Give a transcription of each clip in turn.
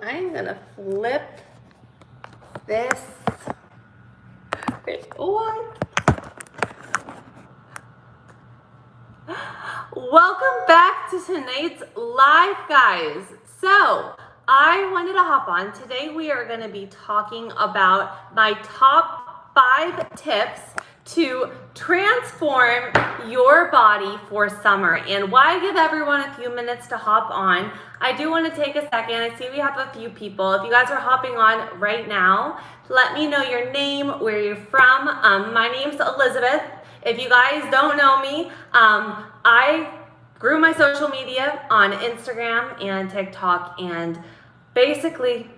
I'm gonna flip this. Wait, what? Welcome back to tonight's live, guys. So I wanted to hop on. Today we are going to be talking about my top 5 tips to transform your body for summer. And why give everyone a few minutes to hop on, I do want to take a second. I see we have a few people. If you guys are hopping on right now, let me know your name, where you're from. My name's Elizabeth. If you guys don't know me, I grew my social media on Instagram and TikTok, and basically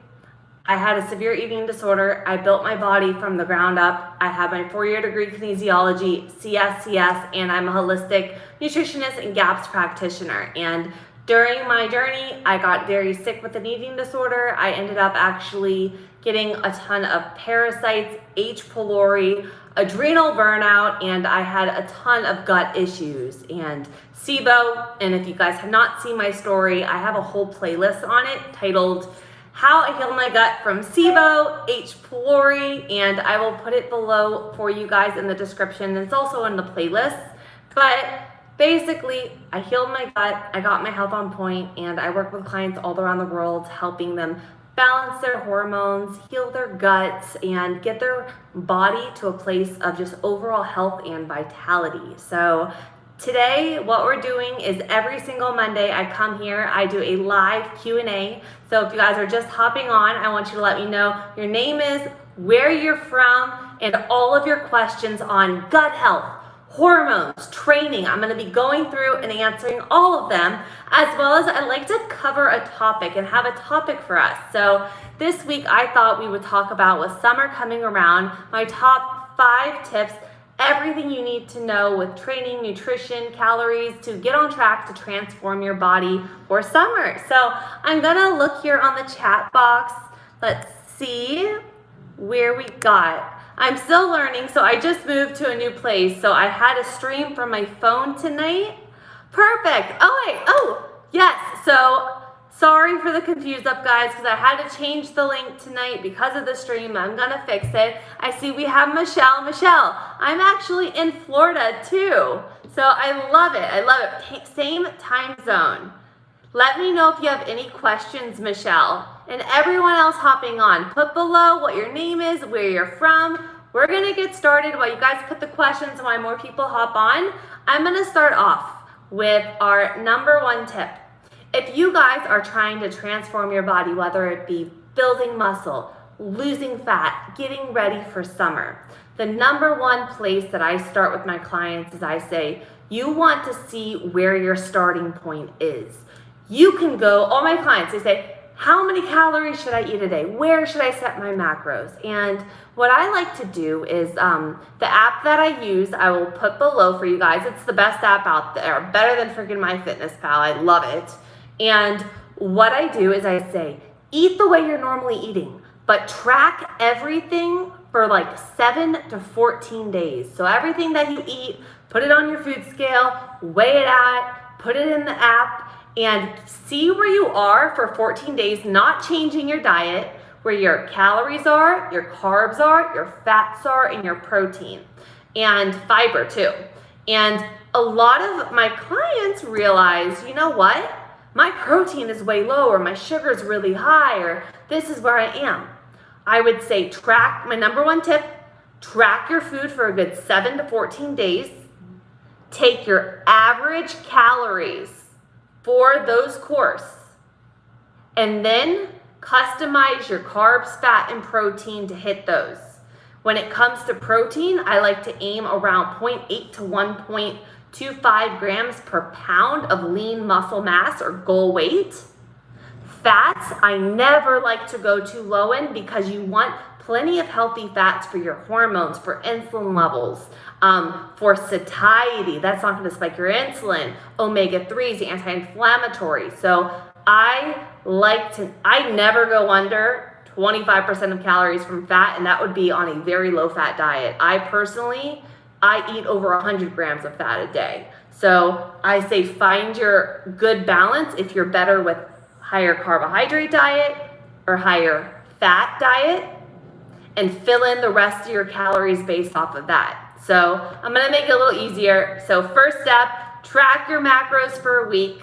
I had a severe eating disorder. I built my body from the ground up. I have my 4-year degree kinesiology, CSCS, and I'm a holistic nutritionist and GAPS practitioner. And during my journey, I got very sick with an eating disorder. I ended up actually getting a ton of parasites, H. pylori, adrenal burnout, and I had a ton of gut issues and SIBO. And if you guys have not seen my story, I have a whole playlist on it titled How I Healed My Gut from SIBO, H. pylori, and I will put it below for you guys in the description. It's also in the playlist. But basically, I healed my gut, I got my health on point, and I work with clients all around the world, helping them balance their hormones, heal their guts, and get their body to a place of just overall health and vitality. So today, what we're doing is every single Monday I come here, I do a live Q&A. So if you guys are just hopping on, I want you to let me know your name is, where you're from, and all of your questions on gut health, hormones, training. I'm going to be going through and answering all of them, as well as I like to cover a topic and have a topic for us. So this week I thought we would talk about, with summer coming around, my top 5 tips, everything you need to know with training, nutrition, calories to get on track to transform your body for summer. So I'm going to look here on the chat box. Let's see where we got. I'm still learning, so I just moved to a new place, so I had a stream from my phone tonight. Perfect. Yes, so sorry for the confused up, guys, because I had to change the link tonight because of the stream. I'm gonna fix it. I see we have Michelle. Michelle, I'm actually in Florida too, so I love it. Same time zone. Let me know if you have any questions, Michelle. And everyone else hopping on, put below what your name is, where you're from. We're gonna get started while you guys put the questions, while more people hop on. I'm gonna start off with our number 1 tip. If you guys are trying to transform your body, whether it be building muscle, losing fat, getting ready for summer, the number 1 place that I start with my clients is I say, you want to see where your starting point is. You can go, all my clients, they say, how many calories should I eat a day? Where should I set my macros? And what I like to do is the app that I use, I will put below for you guys. It's the best app out there, better than freaking MyFitnessPal. I love it. And what I do is I say, eat the way you're normally eating, but track everything for like 7 to 14 days. So everything that you eat, put it on your food scale, weigh it out, put it in the app, and see where you are for 14 days, not changing your diet, where your calories are, your carbs are, your fats are, and your protein, and fiber too. And a lot of my clients realize, you know what? My protein is way low, or my sugar is really high, or this is where I am. I would say track, my number 1 tip, track your food for a good 7 to 14 days. Take your average calories for those course, and then customize your carbs, fat, and protein to hit those. When it comes to protein, I like to aim around 0.8 to 1.25 grams per pound of lean muscle mass or goal weight. Fats, I never like to go too low in, because you want plenty of healthy fats for your hormones, for insulin levels, for satiety. That's not going to spike your insulin. Omega-3s, anti-inflammatory. So I never go under 25% of calories from fat, and that would be on a very low fat diet. I eat over 100 grams of fat a day. So I say find your good balance. If you're better with higher carbohydrate diet, or higher fat diet and fill in the rest of your calories based off of that. So I'm gonna make it a little easier. So first step, track your macros for a week,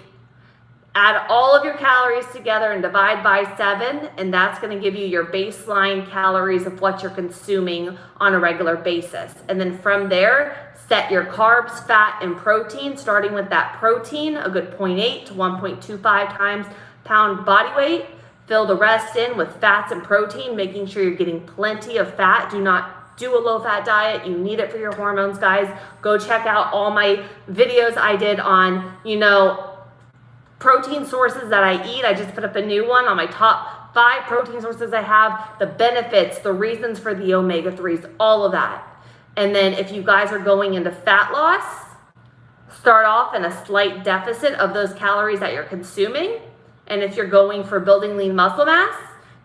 add all of your calories together and divide by 7, and that's gonna give you your baseline calories of what you're consuming on a regular basis. And then from there, set your carbs, fat, and protein, starting with that protein, a good 0.8 to 1.25 times pound body weight. Fill the rest in with fats and protein, making sure you're getting plenty of fat. Do not do a low-fat diet. You need it for your hormones, guys. Go check out all my videos I did on, protein sources that I eat. I just put up a new one on my top 5 protein sources I have, the benefits, the reasons for the omega-3s, all of that. And then if you guys are going into fat loss, start off in a slight deficit of those calories that you're consuming. And if you're going for building lean muscle mass,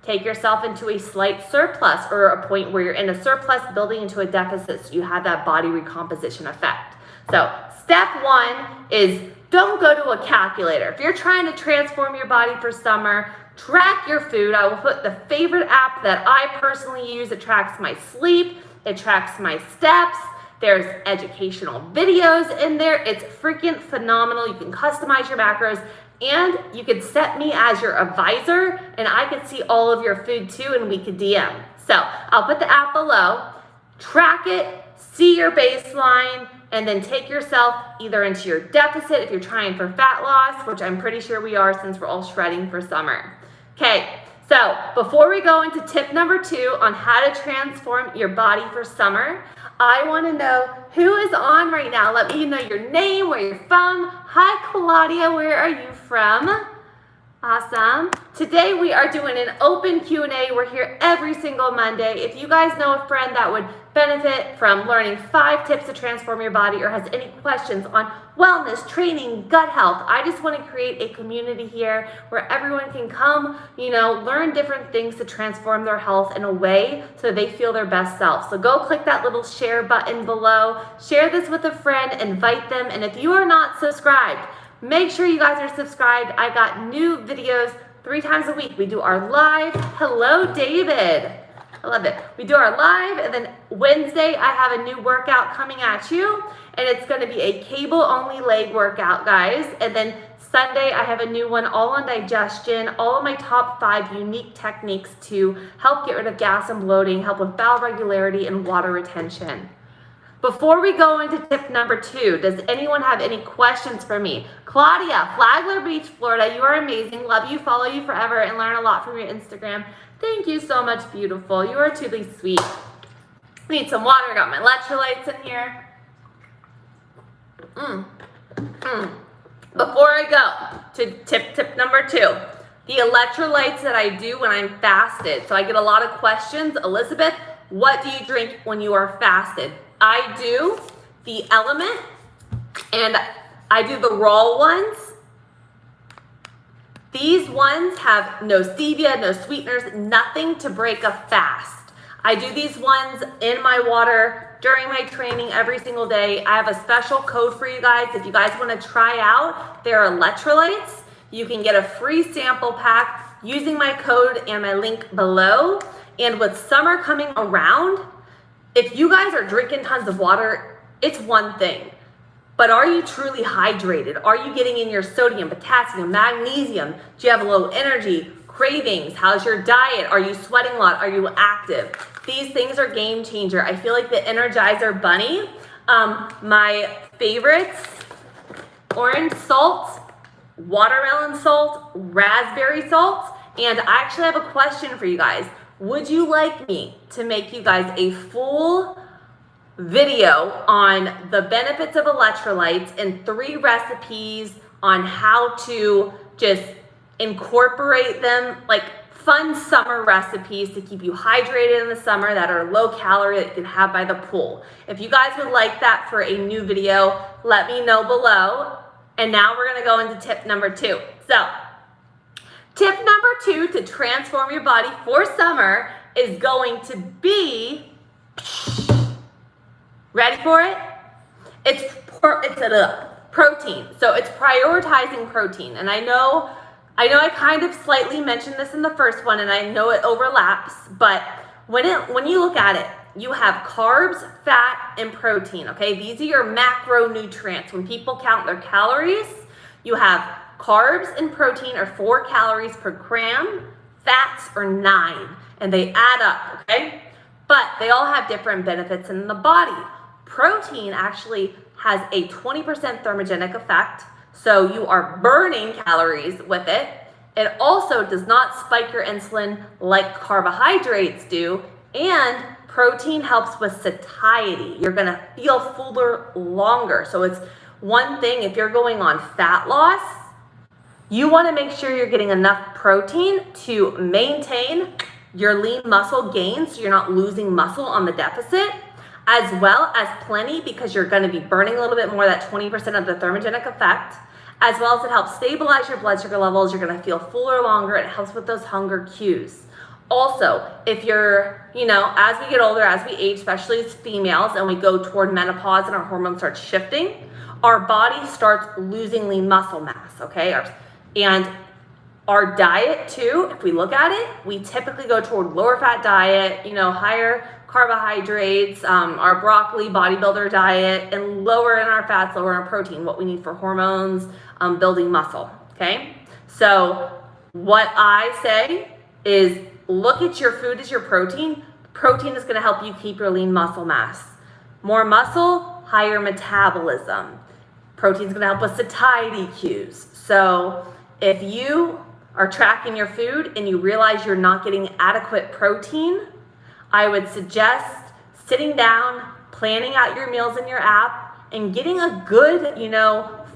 take yourself into a slight surplus or a point where you're in a surplus building into a deficit so you have that body recomposition effect. So step 1 is don't go to a calculator. If you're trying to transform your body for summer, track your food. I will put the favorite app that I personally use. It tracks my sleep. It tracks my steps. There's educational videos in there. It's freaking phenomenal. You can customize your macros. And you could set me as your advisor and I could see all of your food too and we could DM. So I'll put the app below, track it, see your baseline, and then take yourself either into your deficit if you're trying for fat loss, which I'm pretty sure we are since we're all shredding for summer. Okay, so before we go into tip number 2 on how to transform your body for summer, I want to know who is on right now. Let me know your name, where you're from. Hi, Claudia, where are you from? Awesome. Today we are doing an open Q&A. We're here every single Monday. If you guys know a friend that would benefit from learning 5 tips to transform your body or has any questions on wellness, training, gut health, I just want to create a community here where everyone can come, learn different things to transform their health in a way so they feel their best self. So go click that little share button below, share this with a friend, invite them, and if you are not subscribed, make sure you guys are subscribed. I got new videos 3 times a week. We do our live. Hello, David. I love it. We do our live, and then Wednesday, I have a new workout coming at you, and it's going to be a cable-only leg workout, guys. And then Sunday, I have a new one all on digestion, all of my top 5 unique techniques to help get rid of gas and bloating, help with bowel regularity and water retention. Before we go into tip number 2, does anyone have any questions for me? Claudia, Flagler Beach, Florida, you are amazing. Love you, follow you forever, and learn a lot from your Instagram. Thank you so much, beautiful. You are truly sweet. I need some water. I got my electrolytes in here. Before I go to tip number 2, the electrolytes that I do when I'm fasted. So I get a lot of questions. Elizabeth, what do you drink when you are fasted? I do the LMNT and I do the raw ones. These ones have no stevia, no sweeteners, nothing to break a fast. I do these ones in my water during my training every single day. I have a special code for you guys. If you guys want to try out their electrolytes, you can get a free sample pack using my code and my link below. And with summer coming around, if you guys are drinking tons of water, it's one thing. But are you truly hydrated? Are you getting in your sodium, potassium, magnesium? Do you have low energy, cravings? How's your diet? Are you sweating a lot? Are you active? These things are game changer. I feel like the Energizer Bunny, my favorites, orange salt, watermelon salt, raspberry salt, and I actually have a question for you guys. Would you like me to make you guys a full video on the benefits of electrolytes and 3 recipes on how to just incorporate them, like fun summer recipes to keep you hydrated in the summer that are low calorie that you can have by the pool? If you guys would like that for a new video, let me know below. And now we're gonna go into tip number 2. So tip number 2 to transform your body for summer is going to be, ready for it? It's protein. So it's prioritizing protein. And I know I know I kind of slightly mentioned this in the first one, and I know it overlaps, but when you look at it, you have carbs, fat, and protein, okay? These are your macronutrients. When people count their calories, you have carbs and protein are 4 calories per gram, fats are 9, and they add up, okay? But they all have different benefits in the body. Protein actually has a 20% thermogenic effect, so you are burning calories with it. It also does not spike your insulin like carbohydrates do, and protein helps with satiety. You're gonna feel fuller longer. So it's one thing, if you're going on fat loss, you wanna make sure you're getting enough protein to maintain your lean muscle gains so you're not losing muscle on the deficit, as well as plenty because you're gonna be burning a little bit more, that 20% of the thermogenic effect, as well as it helps stabilize your blood sugar levels. You're gonna feel fuller longer. It helps with those hunger cues. Also, if you're, as we get older, as we age, especially as females, and we go toward menopause and our hormones start shifting, our body starts losing lean muscle mass, okay? And our diet too, if we look at it, we typically go toward lower fat diet, higher carbohydrates, our broccoli bodybuilder diet, and lower in our fats, lower in our protein, what we need for hormones, building muscle, okay? So what I say is look at your food as your protein. Protein is gonna help you keep your lean muscle mass. More muscle, higher metabolism. Protein is gonna help with satiety cues. So if you are tracking your food and you realize you're not getting adequate protein, I would suggest sitting down, planning out your meals in your app, and getting a good,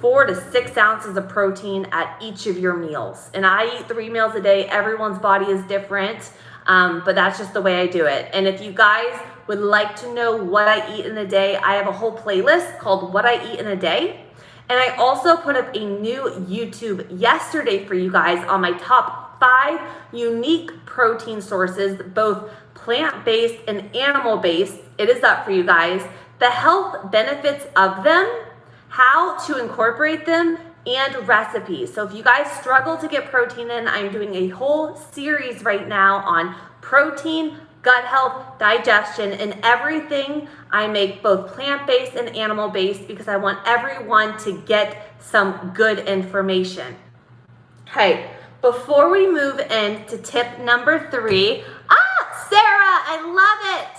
4 to 6 ounces of protein at each of your meals. And I eat 3 meals a day. Everyone's body is different, but that's just the way I do it. And if you guys would like to know what I eat in a day, I have a whole playlist called What I Eat in a Day. And I also put up a new YouTube yesterday for you guys on my top 5 unique protein sources, both plant-based and animal-based. It is up for you guys. The health benefits of them, how to incorporate them, and recipes. So if you guys struggle to get protein in, I'm doing a whole series right now on protein, gut health, digestion, and everything. I make both plant-based and animal-based because I want everyone to get some good information. Okay, before we move into tip number 3, Sarah, I love it.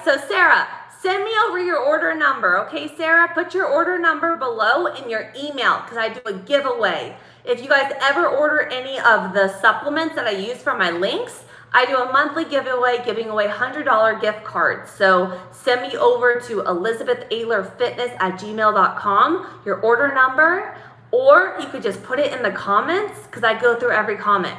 So Sarah, send me over your order number, okay, Sarah? Put your order number below in your email because I do a giveaway. If you guys ever order any of the supplements that I use for my links, I do a monthly giveaway, giving away $100 gift cards. So send me over to ElizabethAylorFitness@gmail.com, your order number, or you could just put it in the comments because I go through every comment.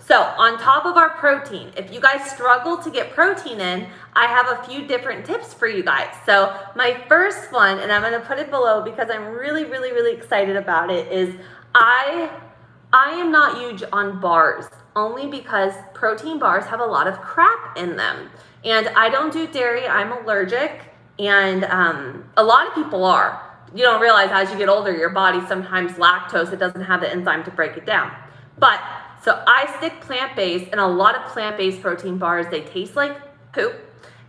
So on top of our protein, if you guys struggle to get protein in, I have a few different tips for you guys. So my first one, and I'm gonna put it below because I'm really, really, really excited about it, is I am not huge on bars, only because protein bars have a lot of crap in them. And I don't do dairy, I'm allergic, and a lot of people are. You don't realize as you get older, your body sometimes lactose, it doesn't have the enzyme to break it down. So I stick plant-based, and a lot of plant-based protein bars, they taste like poop,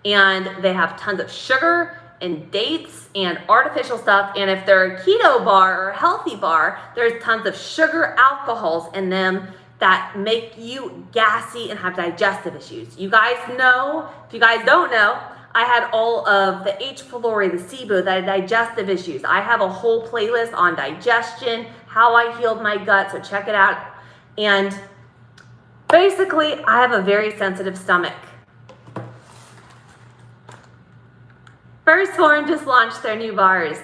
and they have tons of sugar and dates and artificial stuff. And if they're a keto bar or a healthy bar, there's tons of sugar alcohols in them that make you gassy and have digestive issues. You guys know, if you guys don't know, I had all of the H. pylori, the SIBO, the digestive issues. I have a whole playlist on digestion, how I healed my gut, so check it out. And basically, I have a very sensitive stomach. Firstborn just launched their new bars,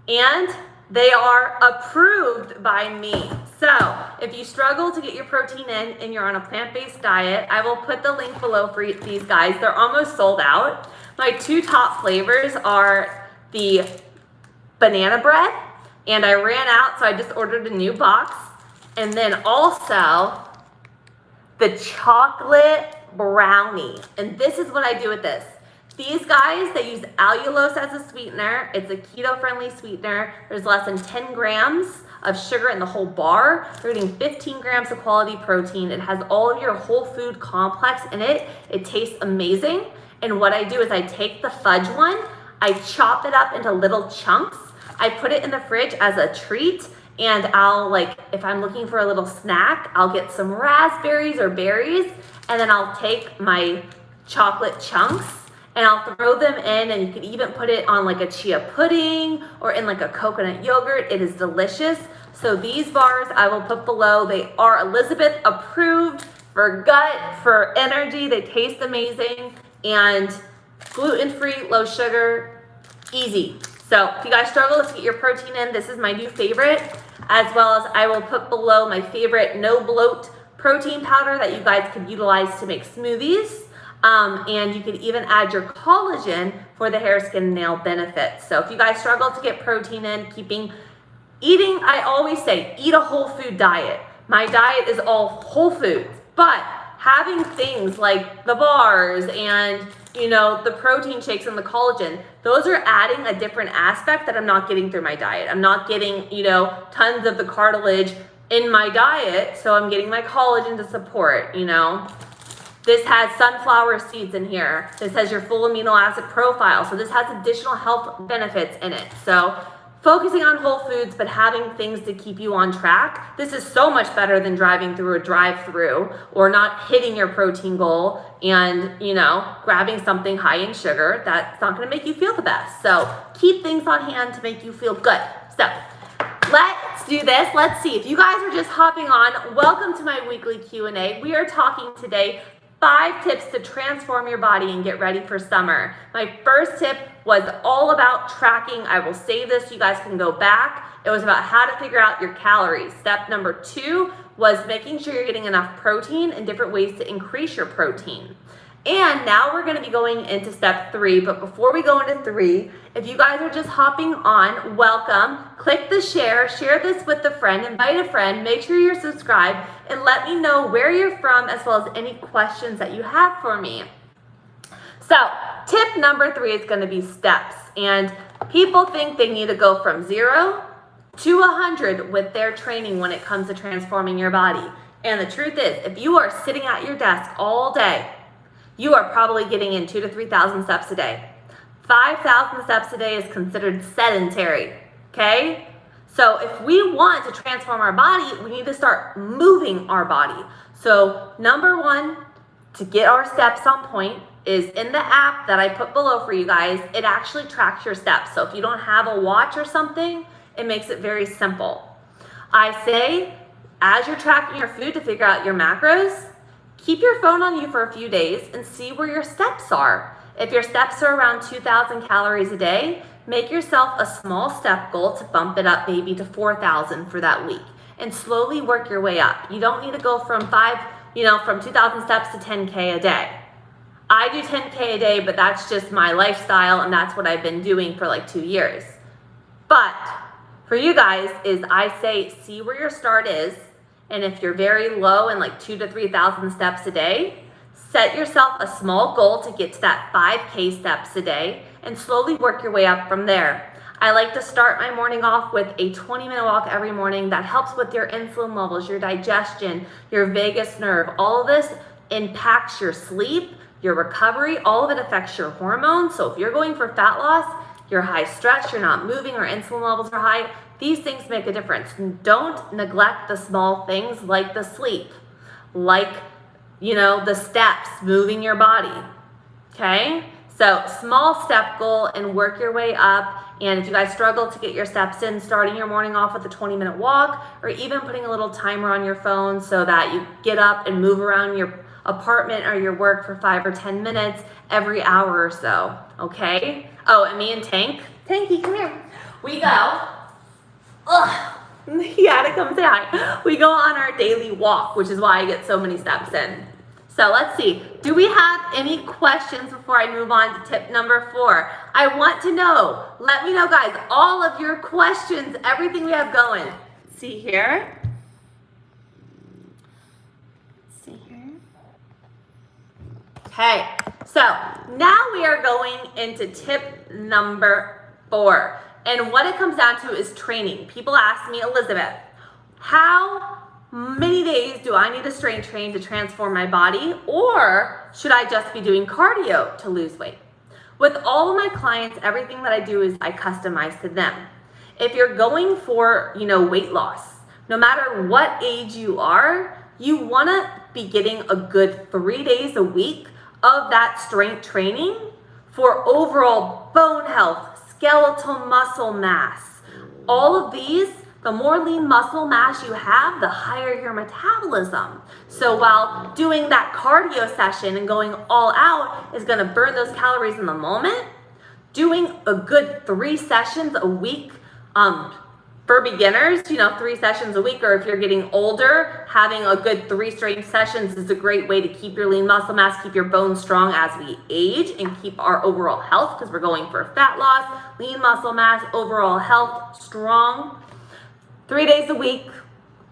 and they are approved by me. So if you struggle to get your protein in and you're on a plant-based diet, I will put the link below for these guys. They're almost sold out. My 2 top flavors are the banana bread, and I ran out, so I just ordered a new box. And then also the chocolate brownie. And this is what I do with this. These guys, they use allulose as a sweetener. It's a keto-friendly sweetener. There's less than 10 grams of sugar in the whole bar. You're getting 15 grams of quality protein. It has all of your whole food complex in it. It tastes amazing. And what I do is I take the fudge one, I chop it up into little chunks. I put it in the fridge as a treat, and I'll, like, if I'm looking for a little snack, I'll get some raspberries or berries, and then I'll take my chocolate chunks and I'll throw them in, and you can even put it on like a chia pudding or in like a coconut yogurt. It is delicious. So these bars I will put below. They are Elizabeth approved for gut, for energy. They taste amazing, and gluten-free, low sugar, easy. So if you guys struggle to get your protein in, this is my new favorite, as well as I will put below my favorite no bloat protein powder that you guys could utilize to make smoothies. And you can even add your collagen for the hair, skin, nail benefits. So if you guys struggle to get protein in, eating, I always say, eat a whole food diet. My diet is all whole foods, but having things like the bars and, you know, the protein shakes and the collagen, those are adding a different aspect that I'm not getting through my diet. I'm not getting, you know, tons of the cartilage in my diet, so I'm getting my collagen to support, you know. This has sunflower seeds in here. This has your full amino acid profile. So this has additional health benefits in it. So focusing on whole foods, but having things to keep you on track. This is so much better than driving through a drive-through or not hitting your protein goal and, you know, grabbing something high in sugar. That's not going to make you feel the best. So keep things on hand to make you feel good. So let's do this. Let's see. If you guys are just hopping on, welcome to my weekly Q&A. We are talking today 5 tips to transform your body and get ready for summer. My first tip was all about tracking. I will save this so you guys can go back. It was about how to figure out your calories. Step number 2 was making sure you're getting enough protein and different ways to increase your protein. And now we're going to be going into step 3. But before we go into 3, if you guys are just hopping on, welcome. Click the share this with a friend, invite a friend, make sure you're subscribed, and let me know where you're from as well as any questions that you have for me. So tip number 3 is going to be steps. And people think they need to go from 0 to 100 with their training when it comes to transforming your body. And the truth is, if you are sitting at your desk all day, you are probably getting in 2,000 to 3,000 steps a day. 5,000 steps a day is considered sedentary, okay? So if we want to transform our body, we need to start moving our body. So number 1, to get our steps on point, is in the app that I put below for you guys. It actually tracks your steps. So if you don't have a watch or something, it makes it very simple. I say, as you're tracking your food to figure out your macros, keep your phone on you for a few days and see where your steps are. If your steps are around 2,000 calories a day, make yourself a small step goal to bump it up maybe to 4,000 for that week and slowly work your way up. You don't need to go from 2,000 steps to 10K a day. I do 10K a day, but that's just my lifestyle and that's what I've been doing for like 2 years. But for you guys is I say, see where your start is. And if you're very low in like 2,000 to 3,000 steps a day, set yourself a small goal to get to that 5K steps a day and slowly work your way up from there. I like to start my morning off with a 20-minute walk every morning. That helps with your insulin levels, your digestion, your vagus nerve. All of this impacts your sleep, your recovery. All of it affects your hormones. So if you're going for fat loss, you're high stress, you're not moving, or insulin levels are high, these things make a difference. Don't neglect the small things like the sleep, like, you know, the steps, moving your body, okay? So small step goal and work your way up. And if you guys struggle to get your steps in, starting your morning off with a 20-minute walk or even putting a little timer on your phone so that you get up and move around your apartment or your work for 5 or 10 minutes every hour or so, okay? Oh, and me and Tanky, come here. We go. He had to come say hi. We go on our daily walk, which is why I get so many steps in. So let's see. Do we have any questions before I move on to tip number 4? I want to know. Let me know, guys, all of your questions, everything we have going. See here. Okay. So now we are going into tip number 4. And what it comes down to is training. People ask me, Elizabeth, how many days do I need to strength train to transform my body? Or should I just be doing cardio to lose weight? With all of my clients, everything that I do is I customize to them. If you're going for, weight loss, no matter what age you are, you want to be getting a good 3 days a week of that strength training for overall bone health, skeletal muscle mass. All of these, the more lean muscle mass you have, the higher your metabolism. So while doing that cardio session and going all out is going to burn those calories in the moment, doing a good 3 sessions a week, for beginners, 3 sessions a week, or if you're getting older, having a good 3 straight sessions is a great way to keep your lean muscle mass, keep your bones strong as we age, and keep our overall health, because we're going for fat loss, lean muscle mass, overall health, strong. 3 days a week,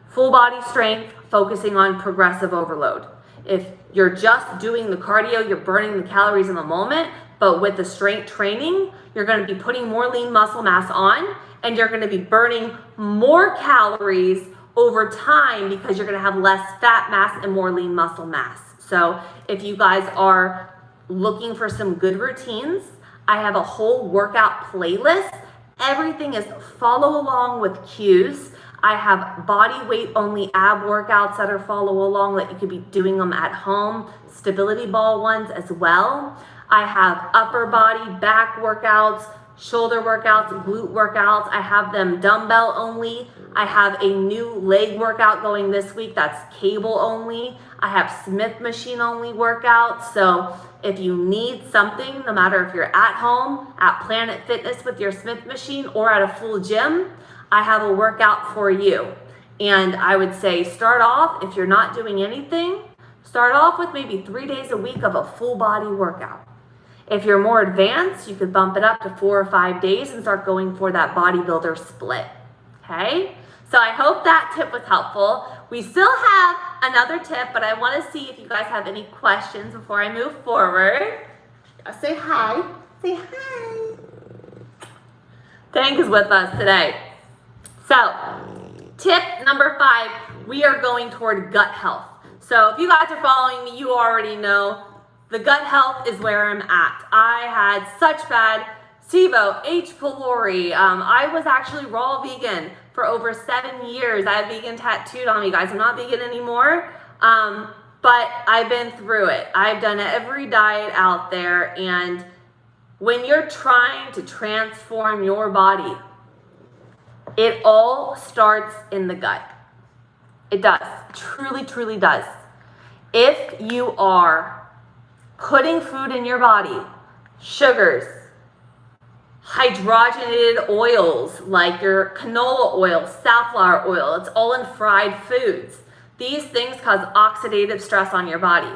full body strength, focusing on progressive overload. If you're just doing the cardio, you're burning the calories in the moment, but with the strength training, you're going to be putting more lean muscle mass on, and you're going to be burning more calories over time because you're going to have less fat mass and more lean muscle mass. So if you guys are looking for some good routines, I have a whole workout playlist. Everything is follow along with cues. I have body weight only ab workouts that are follow along that you could be doing them at home, stability ball ones as well. I have upper body back workouts, shoulder workouts, glute workouts. I have them dumbbell only. I have a new leg workout going this week that's cable only. I have Smith machine only workouts. So if you need something, no matter if you're at home, at Planet Fitness with your Smith machine, or at a full gym, I have a workout for you. And I would say start off, if you're not doing anything, start off with maybe 3 days a week of a full body workout. If you're more advanced, you could bump it up to 4 or 5 days and start going for that bodybuilder split, okay? So I hope that tip was helpful. We still have another tip, but I want to see if you guys have any questions before I move forward. Say hi. Say hi. Tank is with us today. So tip number 5, we are going toward gut health. So if you guys are following me, you already know the gut health is where I'm at. I had such bad SIBO, H. pylori. I was actually raw vegan for over 7 years. I have vegan tattooed on me, guys. I'm not vegan anymore, but I've been through it. I've done every diet out there, and when you're trying to transform your body, it all starts in the gut. It does. Truly, truly does. If you are putting food in your body, sugars, hydrogenated oils like your canola oil, safflower oil, it's all in fried foods. These things cause oxidative stress on your body.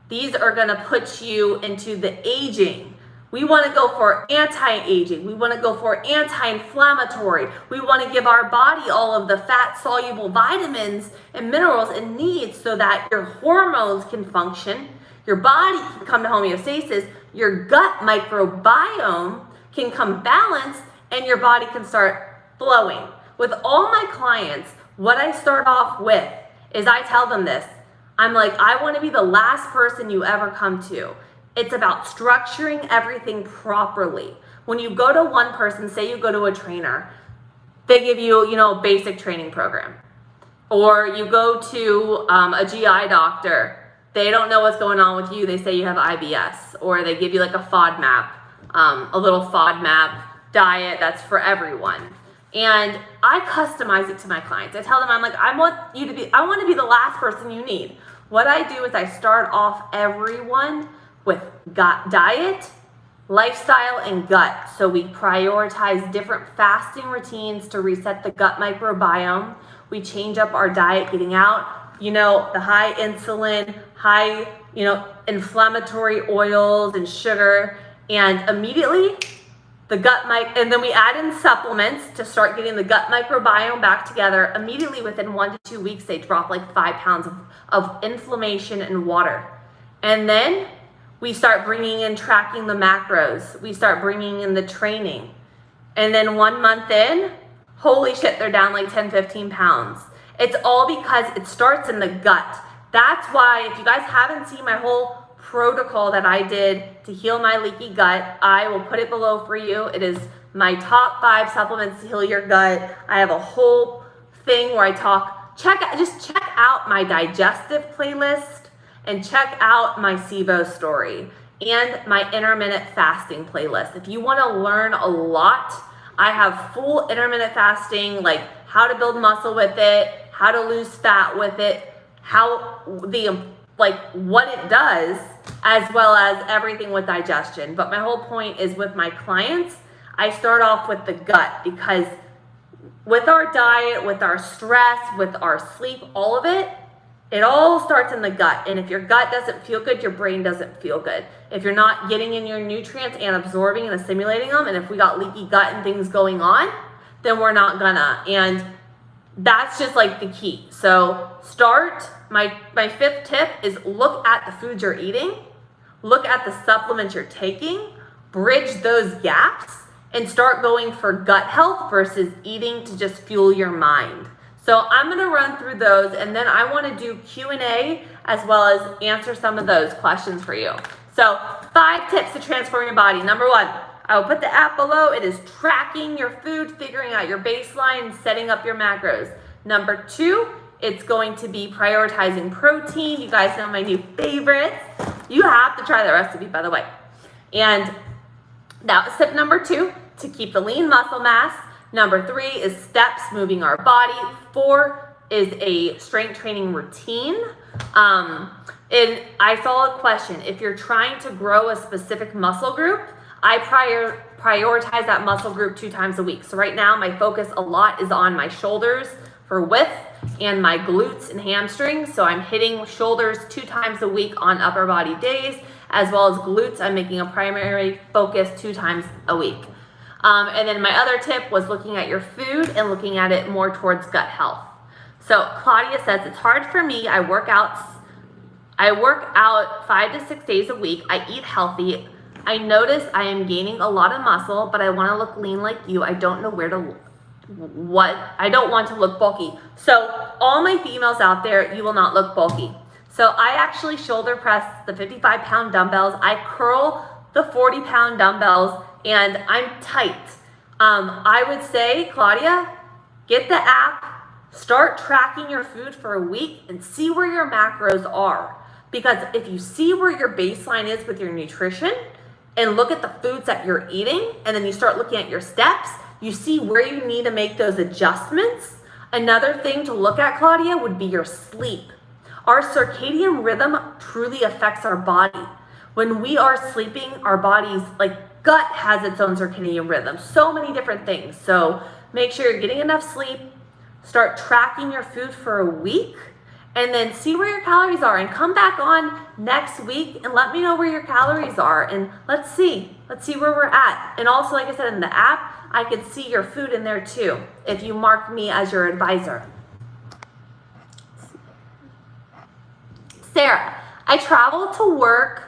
These are going to put you into the aging. We want to go for anti-aging. We want to go for anti-inflammatory. We want to give our body all of the fat-soluble vitamins and minerals it needs so that your hormones can function, your body can come to homeostasis, your gut microbiome can come balanced, and your body can start flowing. With all my clients, what I start off with is I tell them this. I'm like, I want to be the last person you ever come to. It's about structuring everything properly. When you go to one person, say you go to a trainer, they give you, a basic training program. Or you go to a GI doctor, they don't know what's going on with you. They say you have IBS, or they give you like a FODMAP, a little FODMAP diet that's for everyone. And I customize it to my clients. I tell them, I'm like, I want to be the last person you need. What I do is I start off everyone with gut diet, lifestyle, and gut. So we prioritize different fasting routines to reset the gut microbiome. We change up our diet, getting out, the high insulin, high, inflammatory oils and sugar, and immediately and then we add in supplements to start getting the gut microbiome back together. Immediately within 1 to 2 weeks, they drop like 5 pounds of inflammation and water. And then We start bringing in tracking the macros. We start bringing in the training. And then 1 month in, holy shit, they're down like 10, 15 pounds. It's all because it starts in the gut. That's why if you guys haven't seen my whole protocol that I did to heal my leaky gut, I will put it below for you. It is my top 5 supplements to heal your gut. I have a whole thing where I talk, just check out my digestive playlist and check out my SIBO story and my intermittent fasting playlist. If you want to learn a lot, I have full intermittent fasting, like how to build muscle with it, how to lose fat with it, what it does, as well as everything with digestion. But my whole point is with my clients, I start off with the gut, because with our diet, with our stress, with our sleep, all of it, it all starts in the gut. And if your gut doesn't feel good, your brain doesn't feel good. If you're not getting in your nutrients and absorbing and assimilating them, and if we got leaky gut and things going on, then we're not gonna. And that's just like the key. So my 5th tip is look at the foods you're eating, look at the supplements you're taking, bridge those gaps, and start going for gut health versus eating to just fuel your mind. So I'm gonna run through those, and then I wanna do Q&A as well as answer some of those questions for you. So 5 tips to transform your body. Number 1, I will put the app below. It is tracking your food, figuring out your baseline, setting up your macros. Number 2, it's going to be prioritizing protein. You guys know my new favorites. You have to try the recipe, by the way. And that was tip number 2, to keep the lean muscle mass. Number 3 is steps moving our body. 4 is a strength training routine. And I saw a question. If you're trying to grow a specific muscle group, I prioritize that muscle group 2 times a week. So right now my focus a lot is on my shoulders for width and my glutes and hamstrings. So I'm hitting shoulders 2 times a week on upper body days, as well as glutes. I'm making a primary focus 2 times a week. And then my other tip was looking at your food and looking at it more towards gut health. So Claudia says, it's hard for me. I work out 5 to 6 days a week. I eat healthy. I notice I am gaining a lot of muscle, but I want to look lean like you. I don't know I don't want to look bulky. So all my females out there, you will not look bulky. So I actually shoulder press the 55-pound dumbbells. I curl the 40-pound dumbbells, and I'm tight. I would say, Claudia, get the app, start tracking your food for a week and see where your macros are. Because if you see where your baseline is with your nutrition and look at the foods that you're eating, and then you start looking at your steps, you see where you need to make those adjustments. Another thing to look at, Claudia, would be your sleep. Our circadian rhythm truly affects our body. When we are sleeping, our body's gut has its own circadian rhythm, so many different things. So make sure you're getting enough sleep, start tracking your food for a week, and then see where your calories are, and come back on next week and let me know where your calories are, and let's see where we're at. And also, like I said, in the app, I could see your food in there too, if you mark me as your advisor. Sarah, I travel to work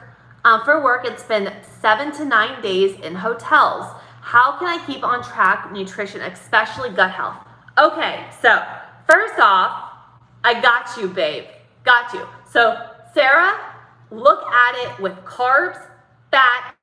for work and spend 7 to 9 days in hotels. How can I keep on track nutrition, especially gut health? Okay, so first off, I got you, babe. Got you. So Sarah, look at it with carbs, fat.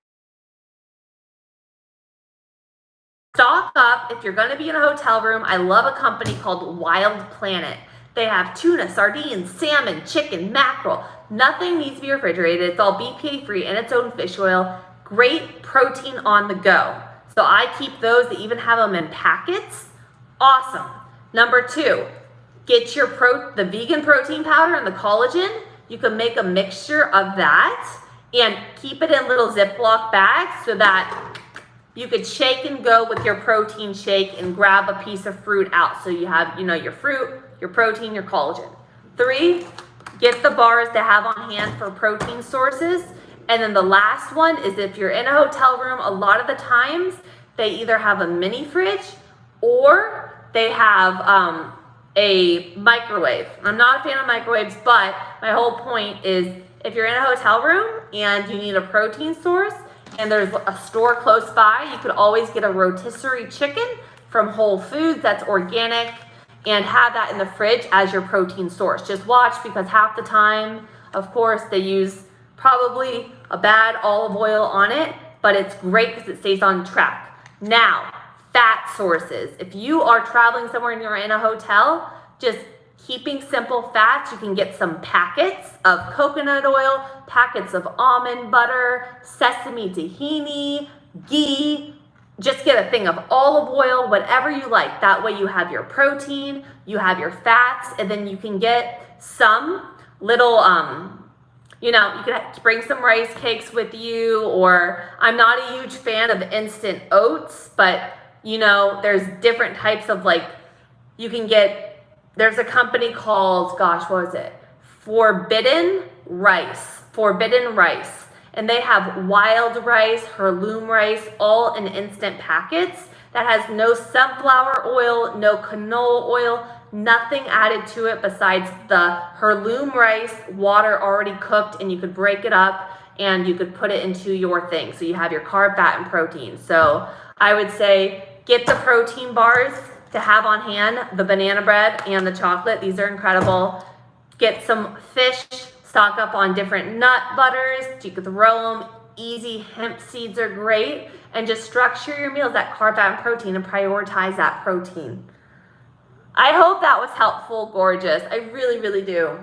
Stock up if you're going to be in a hotel room. I love a company called Wild Planet. They have tuna, sardines, salmon, chicken, mackerel. Nothing needs to be refrigerated. It's all BPA free and its own fish oil. Great protein on the go. So I keep those. They even have them in packets. Awesome. Number 2, get your the vegan protein powder and the collagen. You can make a mixture of that and keep it in little Ziploc bags so that you could shake and go with your protein shake and grab a piece of fruit out. So you have, your fruit, your protein, your collagen. 3, get the bars to have on hand for protein sources. And then the last one is if you're in a hotel room, a lot of the times they either have a mini fridge or they have a microwave. I'm not a fan of microwaves, but my whole point is if you're in a hotel room and you need a protein source and there's a store close by, you could always get a rotisserie chicken from Whole Foods that's organic and have that in the fridge as your protein source. Just watch, because half the time, of course, they use probably a bad olive oil on it, but it's great because it stays on track. Now, fat sources. If you are traveling somewhere and you're in a hotel, just keeping simple fats, you can get some packets of coconut oil, packets of almond butter, sesame tahini, ghee. Just get a thing of olive oil, whatever you like. That way you have your protein, you have your fats, and then you can get some little, you can bring some rice cakes with you, or I'm not a huge fan of instant oats, but there's different types of you can get, there's a company called, what was it? Forbidden Rice. And they have wild rice, heirloom rice, all in instant packets that has no sunflower oil, no canola oil, nothing added to it besides the heirloom rice, water already cooked, and you could break it up and you could put it into your thing. So you have your carb, fat, and protein. So I would say get the protein bars to have on hand, the banana bread and the chocolate. These are incredible. Get some fish. Stock up on different nut butters. You could throw them. Easy hemp seeds are great. And just structure your meals at carb, fat, and protein, and prioritize that protein. I hope that was helpful, gorgeous. I really, really do.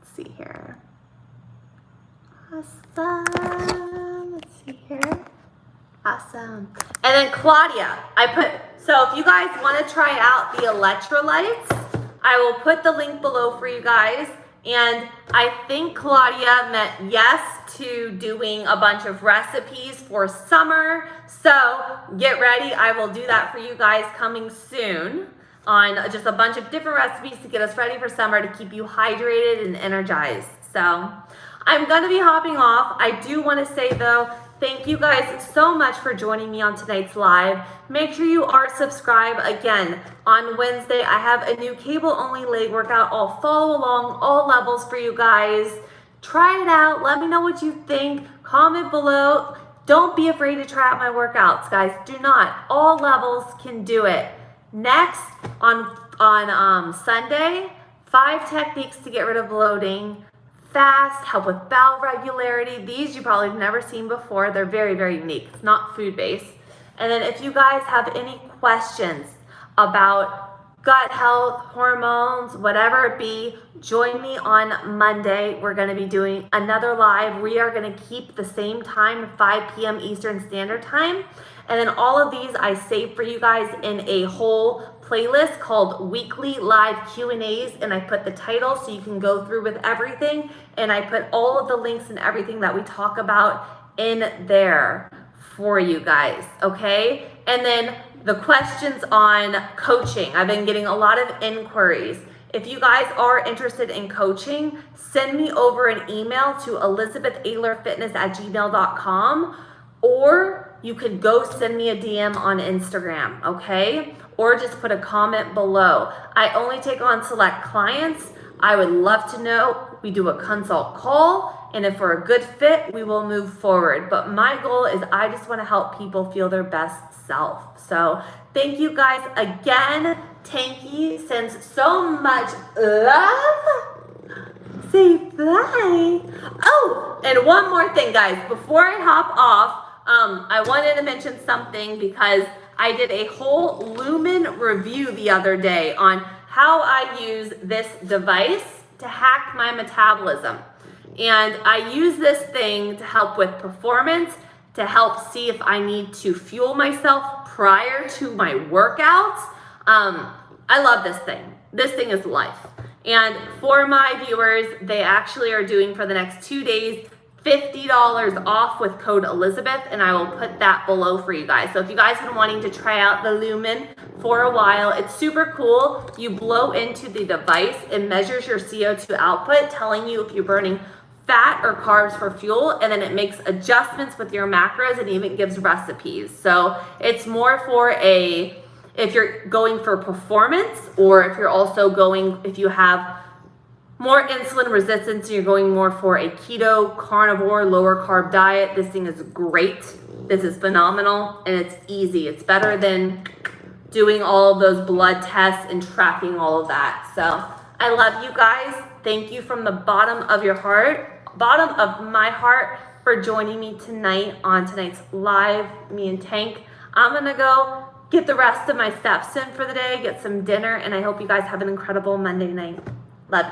Let's see here. Awesome. Let's see here. Awesome. And then Claudia, so if you guys want to try out the electrolytes, I will put the link below for you guys. And I think Claudia meant yes to doing a bunch of recipes for summer. So get ready. I will do that for you guys coming soon on just a bunch of different recipes to get us ready for summer, to keep you hydrated and energized. So I'm going to be hopping off. I do want to say though, thank you guys so much for joining me on tonight's live. Make sure you are subscribed. Again, on Wednesday, I have a new cable-only leg workout. I'll follow along all levels for you guys. Try it out. Let me know what you think. Comment below. Don't be afraid to try out my workouts, guys. Do not. All levels can do it. Next, on Sunday, 5 techniques to get rid of bloating. Fast, help with bowel regularity. These you probably have never seen before. They're very, very unique. It's not food-based. And then if you guys have any questions about gut health, hormones, whatever it be, join me on Monday. We're going to be doing another live. We are going to keep the same time, 5 p.m. Eastern Standard Time. And then all of these I save for you guys in a whole playlist called Weekly Live Q&As, and I put the title so you can go through with everything, and I put all of the links and everything that we talk about in there for you guys, okay? And then the questions on coaching. I've been getting a lot of inquiries. If you guys are interested in coaching, send me over an email to ElizabethAylorFitness@gmail.com, or you could go send me a DM on Instagram, okay? Or just put a comment below. I only take on select clients. I would love to know. We do a consult call, and if we're a good fit, we will move forward. But my goal is I just want to help people feel their best self. So thank you guys again. Tanky sends so much love. Say bye. Oh, and one more thing, guys. Before I hop off, I wanted to mention something because I did a whole Lumen review the other day on how I use this device to hack my metabolism. And I use this thing to help with performance, to help see if I need to fuel myself prior to my workouts. I love this thing. This thing is life. And for my viewers, they actually are doing for the next 2 days $50 off with code Elizabeth, and I will put that below for you guys. So if you guys have been wanting to try out the Lumen for a while, it's super cool. You blow into the device, it measures your CO2 output, telling you if you're burning fat or carbs for fuel, and then it makes adjustments with your macros and even gives recipes. So it's more for if you're going for performance, or if you're also going, if you have more insulin resistance and you're going more for a keto, carnivore, lower carb diet, this thing is great. This is phenomenal and it's easy. It's better than doing all of those blood tests and tracking all of that. So I love you guys. Thank you from the bottom of my heart for joining me tonight on tonight's live, me and Tank. I'm gonna go get the rest of my steps in for the day, get some dinner, and I hope you guys have an incredible Monday night.